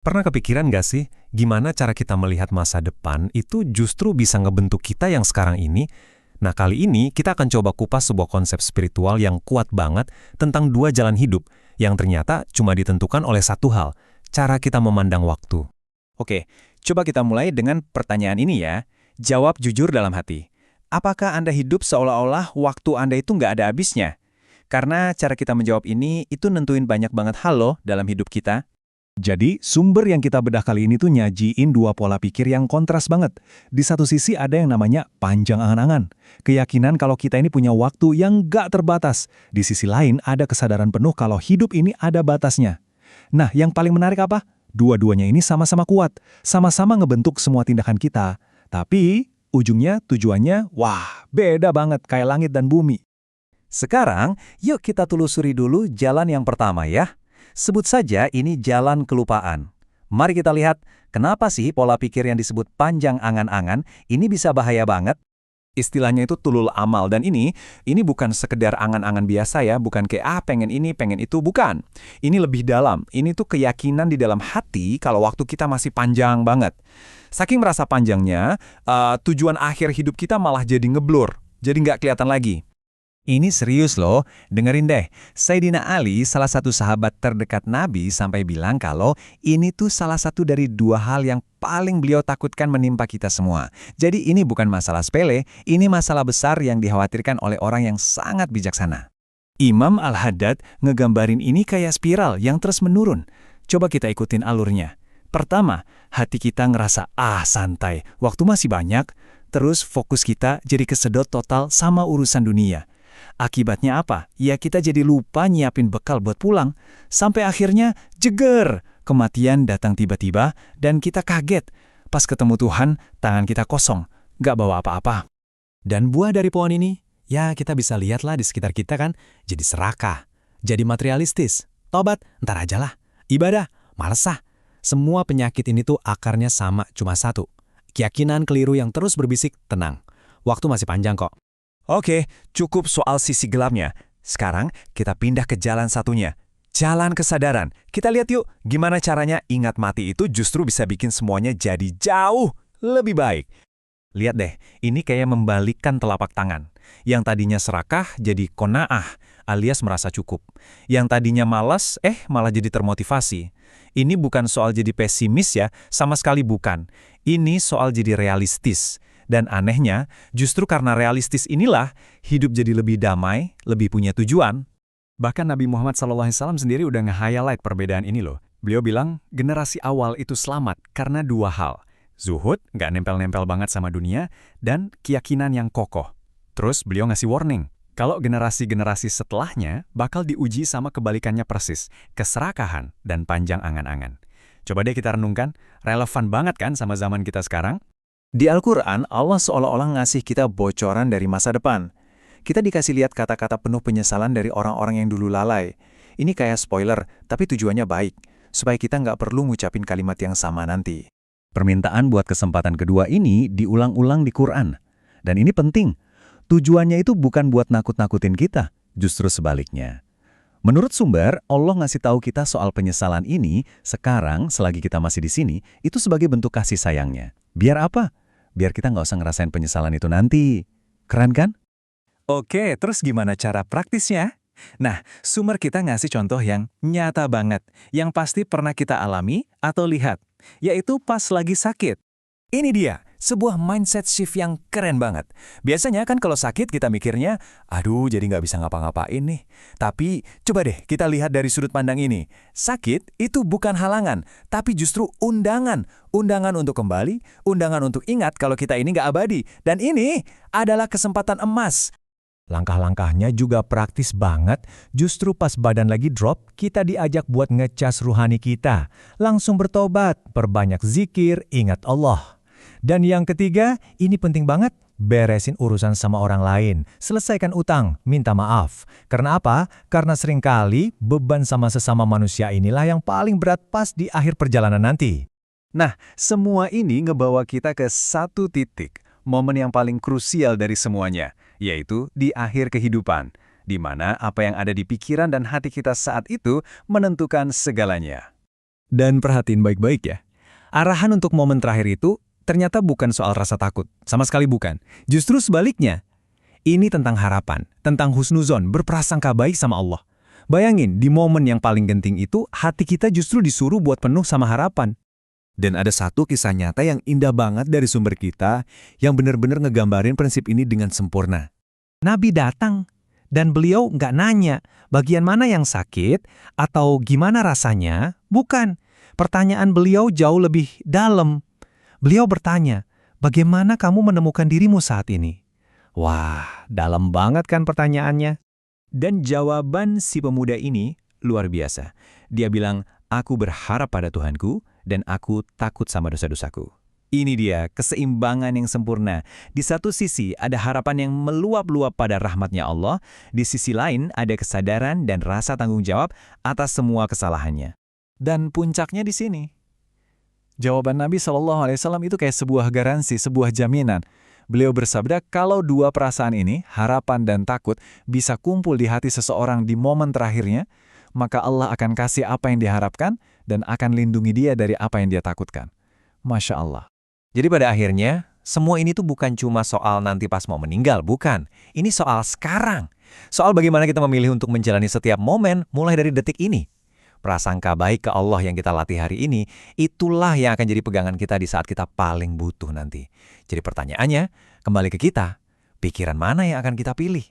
Pernah kepikiran nggak sih, gimana cara kita melihat masa depan itu justru bisa ngebentuk kita yang sekarang ini? Nah, kali ini kita akan coba kupas sebuah konsep spiritual yang kuat banget tentang dua jalan hidup yang ternyata cuma ditentukan oleh satu hal, cara kita memandang waktu. Oke, coba kita mulai dengan pertanyaan ini ya. Jawab jujur dalam hati. Apakah Anda hidup seolah-olah waktu Anda itu nggak ada habisnya? Karena cara kita menjawab ini itu nentuin banyak banget hal loh dalam hidup kita. Jadi, sumber yang kita bedah kali ini tuh nyajiin dua pola pikir yang kontras banget. Di satu sisi ada yang namanya panjang angan-angan. Keyakinan kalau kita ini punya waktu yang gak terbatas. Di sisi lain ada kesadaran penuh kalau hidup ini ada batasnya. Nah, yang paling menarik apa? Dua-duanya ini sama-sama kuat. Sama-sama ngebentuk semua tindakan kita. Tapi, ujungnya, tujuannya, wah, beda banget kayak langit dan bumi. Sekarang, yuk kita telusuri dulu jalan yang pertama ya. Sebut saja ini jalan kelupaan. Mari kita lihat, kenapa sih pola pikir yang disebut panjang angan-angan ini bisa bahaya banget? Istilahnya itu tulul amal, dan ini bukan sekedar angan-angan biasa ya, bukan kayak pengen ini, pengen itu, bukan. Ini lebih dalam, ini tuh keyakinan di dalam hati kalau waktu kita masih panjang banget. Saking merasa panjangnya, tujuan akhir hidup kita malah jadi ngeblur, jadi nggak kelihatan lagi. Ini serius loh, dengerin deh. Sayyidina Ali, salah satu sahabat terdekat Nabi, sampai bilang kalau ini tuh salah satu dari dua hal yang paling beliau takutkan menimpa kita semua. Jadi ini bukan masalah sepele, ini masalah besar yang dikhawatirkan oleh orang yang sangat bijaksana. Imam Al-Haddad ngegambarin ini kayak spiral yang terus menurun. Coba kita ikutin alurnya. Pertama, hati kita ngerasa, santai, waktu masih banyak, terus fokus kita jadi kesedot total sama urusan dunia. Akibatnya apa? Ya kita jadi lupa nyiapin bekal buat pulang. Sampai akhirnya jeger. Kematian datang tiba-tiba dan kita kaget. Pas ketemu Tuhan, tangan kita kosong. Nggak bawa apa-apa. Dan buah dari pohon ini, ya kita bisa lihatlah di sekitar kita kan, jadi serakah. Jadi materialistis. Tobat, ntar aja lah. Ibadah, malesah. Semua penyakit ini tuh akarnya sama, cuma satu. Keyakinan keliru yang terus berbisik, tenang. Waktu masih panjang kok. Oke, cukup soal sisi gelapnya. Sekarang kita pindah ke jalan satunya. Jalan kesadaran. Kita lihat yuk, gimana caranya ingat mati itu justru bisa bikin semuanya jadi jauh lebih baik. Lihat deh, ini kayak membalikkan telapak tangan. Yang tadinya serakah jadi qanaah, alias merasa cukup. Yang tadinya malas, malah jadi termotivasi. Ini bukan soal jadi pesimis ya, sama sekali bukan. Ini soal jadi realistis. Dan anehnya, justru karena realistis inilah, hidup jadi lebih damai, lebih punya tujuan. Bahkan Nabi Muhammad SAW sendiri udah nge-highlight perbedaan ini loh. Beliau bilang, generasi awal itu selamat karena dua hal. Zuhud, nggak nempel-nempel banget sama dunia, dan keyakinan yang kokoh. Terus beliau ngasih warning, kalau generasi-generasi setelahnya bakal diuji sama kebalikannya persis, keserakahan dan panjang angan-angan. Coba deh kita renungkan, relevan banget kan sama zaman kita sekarang? Di Al-Quran, Allah seolah-olah ngasih kita bocoran dari masa depan. Kita dikasih lihat kata-kata penuh penyesalan dari orang-orang yang dulu lalai. Ini kayak spoiler, tapi tujuannya baik, supaya kita nggak perlu ngucapin kalimat yang sama nanti. Permintaan buat kesempatan kedua ini diulang-ulang di Quran. Dan ini penting. Tujuannya itu bukan buat nakut-nakutin kita, justru sebaliknya. Menurut sumber, Allah ngasih tahu kita soal penyesalan ini sekarang selagi kita masih di sini, itu sebagai bentuk kasih sayangnya. Biar apa? Biar kita nggak usah ngerasain penyesalan itu nanti. Keren kan? Oke, terus gimana cara praktisnya? Nah, sumber kita ngasih contoh yang nyata banget, yang pasti pernah kita alami atau lihat, yaitu pas lagi sakit. Ini dia, sebuah mindset shift yang keren banget. Biasanya kan kalau sakit kita mikirnya, aduh jadi nggak bisa ngapa-ngapain nih. Tapi coba deh kita lihat dari sudut pandang ini. Sakit itu bukan halangan, tapi justru undangan. Undangan untuk kembali, undangan untuk ingat kalau kita ini nggak abadi. Dan ini adalah kesempatan emas. Langkah-langkahnya juga praktis banget. Justru pas badan lagi drop, kita diajak buat ngecas ruhani kita. Langsung bertobat, perbanyak zikir, ingat Allah. Dan yang ketiga, ini penting banget, beresin urusan sama orang lain. Selesaikan utang, minta maaf. Karena apa? Karena seringkali beban sama sesama manusia inilah yang paling berat pas di akhir perjalanan nanti. Nah, semua ini ngebawa kita ke satu titik, momen yang paling krusial dari semuanya, yaitu di akhir kehidupan, di mana apa yang ada di pikiran dan hati kita saat itu menentukan segalanya. Dan perhatiin baik-baik ya. Arahan untuk momen terakhir itu ternyata bukan soal rasa takut. Sama sekali bukan. Justru sebaliknya. Ini tentang harapan, tentang husnuzon, berprasangka baik sama Allah. Bayangin, di momen yang paling genting itu, hati kita justru disuruh buat penuh sama harapan. Dan ada satu kisah nyata yang indah banget dari sumber kita yang benar-benar ngegambarin prinsip ini dengan sempurna. Nabi datang, dan beliau nggak nanya bagian mana yang sakit atau gimana rasanya. Bukan. Pertanyaan beliau jauh lebih dalam. Beliau bertanya, bagaimana kamu menemukan dirimu saat ini? Wah, dalam banget kan pertanyaannya. Dan jawaban si pemuda ini luar biasa. Dia bilang, aku berharap pada Tuhanku dan aku takut sama dosa-dosaku. Ini dia keseimbangan yang sempurna. Di satu sisi ada harapan yang meluap-luap pada rahmatnya Allah, di sisi lain ada kesadaran dan rasa tanggung jawab atas semua kesalahannya. Dan puncaknya di sini. Jawaban Nabi SAW itu kayak sebuah garansi, sebuah jaminan. Beliau bersabda, kalau dua perasaan ini, harapan dan takut, bisa kumpul di hati seseorang di momen terakhirnya, maka Allah akan kasih apa yang diharapkan dan akan lindungi dia dari apa yang dia takutkan. Masya Allah. Jadi pada akhirnya, semua ini tuh bukan cuma soal nanti pas mau meninggal, bukan. Ini soal sekarang. Soal bagaimana kita memilih untuk menjalani setiap momen mulai dari detik ini. Prasangka baik ke Allah yang kita latih hari ini, itulah yang akan jadi pegangan kita di saat kita paling butuh nanti. Jadi pertanyaannya, kembali ke kita, pikiran mana yang akan kita pilih?